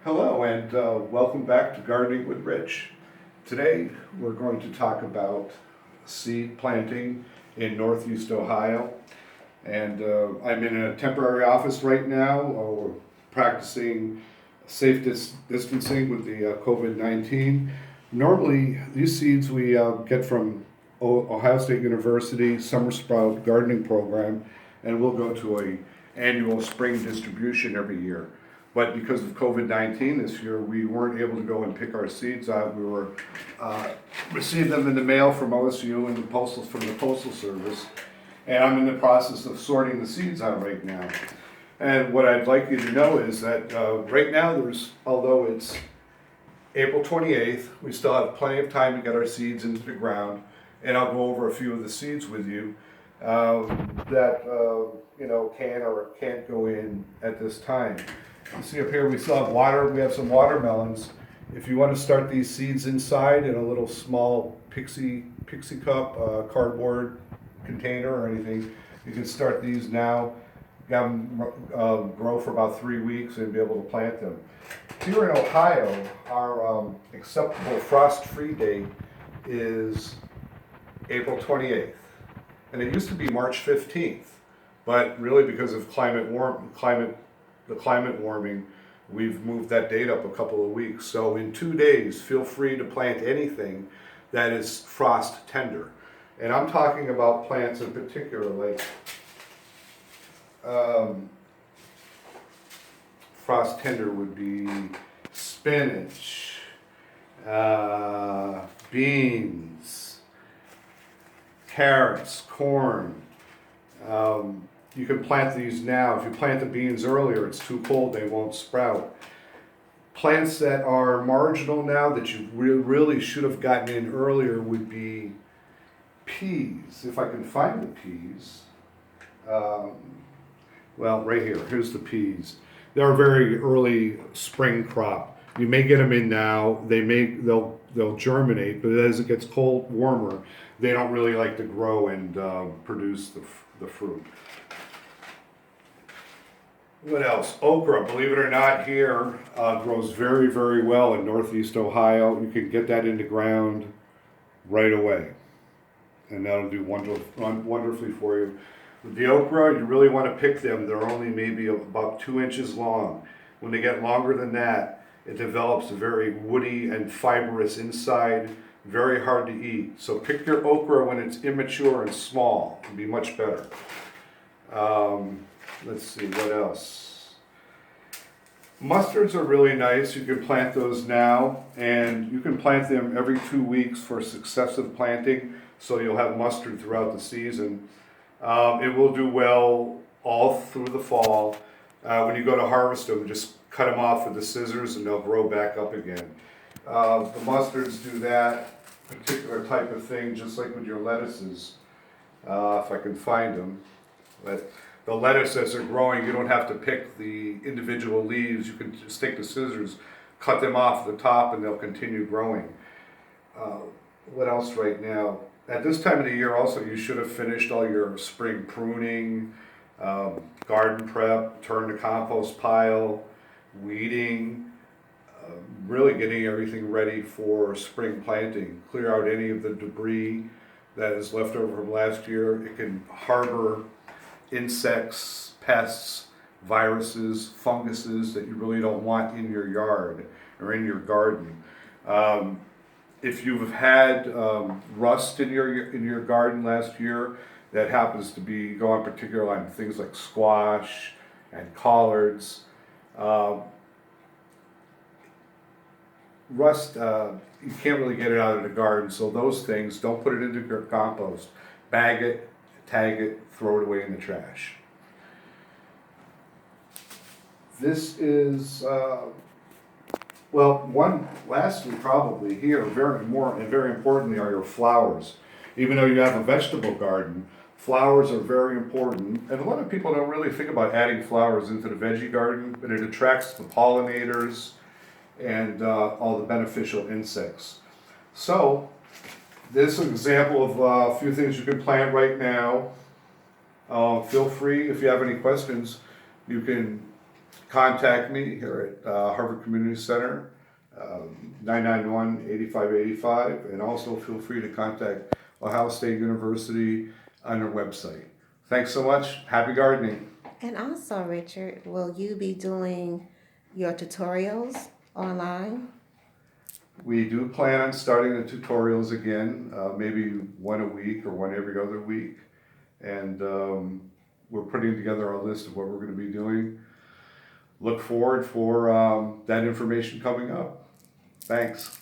Hello and welcome back to Gardening with Rich. Today we're going to talk about seed planting in Northeast Ohio. And I'm in a temporary office right now. We're practicing safe distancing with the COVID-19. Normally these seeds we get from Ohio State University Summer Sprout Gardening Program, and we'll go to a annual spring distribution every year. But because of COVID-19 this year, we weren't able to go and pick our seeds out. We were received them in the mail from OSU and from the Postal Service. And I'm in the process of sorting the seeds out right now. And what I'd like you to know is that right now although it's April 28th, we still have plenty of time to get our seeds into the ground. And I'll go over a few of the seeds with you that can or can't go in at this time. You see up here we still have water. We have some watermelons. If you want to start these seeds inside in a little small pixie cup, cardboard container or anything, you can start these now. Have them grow for about 3 weeks and be able to plant them. Here in Ohio, our acceptable frost-free date is April 28th, and it used to be March 15th, but really because of the climate warming, we've moved that date up a couple of weeks. So in 2 days, feel free to plant anything that is frost tender. And I'm talking about plants in particular, like frost tender would be spinach, beans, carrots, corn. You can plant these now. If you plant the beans earlier, it's too cold, they won't sprout. Plants that are marginal now that you really should have gotten in earlier would be peas. If I can find the peas. Well, right here, here's the peas. They're a very early spring crop. You may get them in now. They'll germinate, but as it gets warmer, they don't really like to grow and produce the fruit. What else? Okra, believe it or not, here grows very, very well in Northeast Ohio. You can get that in the ground right away, and that'll do wonderfully for you. With the okra, you really want to pick them. They're only maybe about 2 inches long. When they get longer than that, it develops a very woody and fibrous inside, very hard to eat. So pick your okra when it's immature and small. It'll be much better. Let's see, what else? Mustards are really nice. You can plant those now, and you can plant them every 2 weeks for successive planting, so you'll have mustard throughout the season. It will do well all through the fall. When you go to harvest them, just cut them off with the scissors and they'll grow back up again. The mustards do that particular type of thing just like with your lettuces, if I can find them. But the lettuce, as they're growing, you don't have to pick the individual leaves. You can just take the scissors, cut them off the top, and they'll continue growing. What else right now? At this time of the year also, you should have finished all your spring pruning, garden prep, turn the compost pile, weeding, really getting everything ready for spring planting. Clear out any of the debris that is left over from last year. It can harbor insects, pests, viruses, funguses that you really don't want in your yard or in your garden. If you've had rust in your garden last year, that happens to go on particular on things like squash and collards. Rust, you can't really get it out of the garden, so those things, don't put it into your compost. Bag it, tag it, throw it away in the trash. This is, lastly probably here, very importantly are your flowers. Even though you have a vegetable garden, flowers are very important. And a lot of people don't really think about adding flowers into the veggie garden, but it attracts the pollinators and all the beneficial insects. So, this is an example of a few things you can plant right now. Feel free, if you have any questions, you can contact me here at Harvard Community Center, 991-8585, and also feel free to contact Ohio State University on their website. Thanks so much. Happy gardening. And also, Richard, will you be doing your tutorials online? We do plan on starting the tutorials again, maybe one a week or one every other week. And we're putting together a list of what we're going to be doing. Look forward for that information coming up. Thanks.